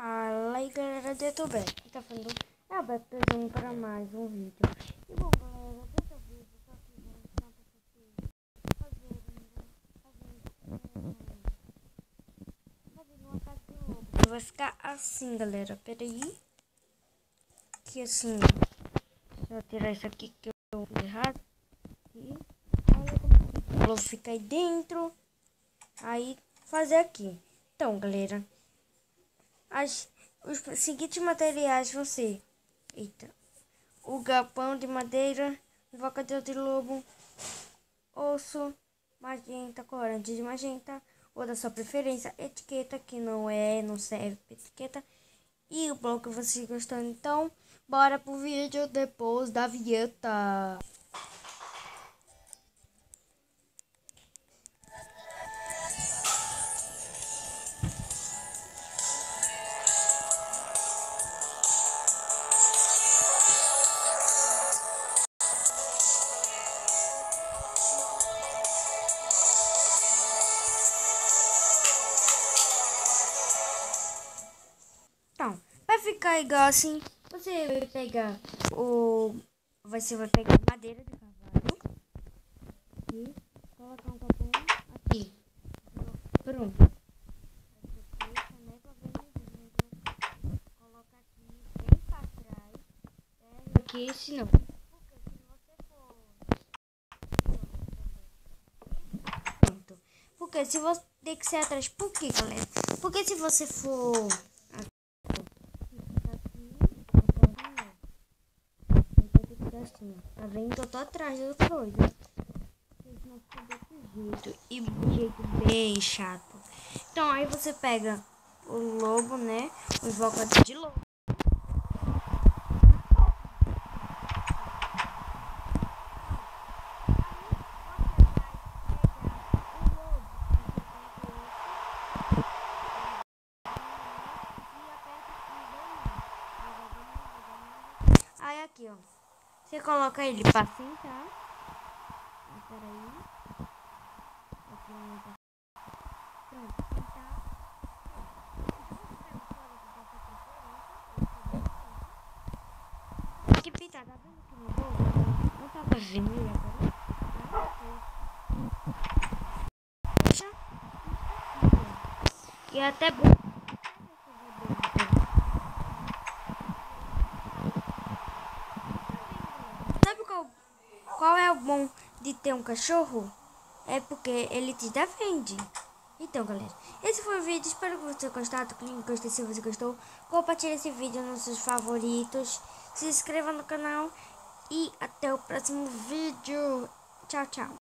Fala aí galera do YouTube, aqui tá falando é o Beto trazendo para mais um vídeo. E bom galera, dessa vez eu tô aqui vou ensinar pra vocês fazendo uma casa de lobo. Vai ficar assim galera, peraí. Que assim, deixa eu tirar isso aqui que eu fiz errado. E olha como o lobo fica aí dentro. Aí fazer aqui. Então galera, os seguintes materiais vão ser o galpão de madeira, invocador de lobo, osso, magenta, corante de magenta, ou da sua preferência, etiqueta, que não serve para etiqueta, e o bloco que você gostou. Então, bora pro vídeo depois da vinheta. Então, vai ficar igual assim. Você vai pegar você vai pegar madeira de cavalo e colocar um galpão aqui. Pronto. Coloca aqui bem pra trás. Aqui, senão. Pronto. Porque se você tem que ser atrás. Por quê, galera? Porque se você for assim, tá vendo? Eu tô atrás das coisas. Senão fica desse jeito. E de jeito bem chato. Então aí você pega o lobo, né? O invocador de lobo. Aí aqui, ó. Você coloca ele pra sentar. Peraí. Pronto, sentar. Que pintar, tá vendo que não vou? Não tá vermelho agora? E até bom. Sabe qual é o bom de ter um cachorro? É porque ele te defende. Então, galera, esse foi o vídeo. Espero que você tenha gostado. Clique em gostei se você gostou. Compartilhe esse vídeo nos seus favoritos. Se inscreva no canal. E até o próximo vídeo. Tchau, tchau.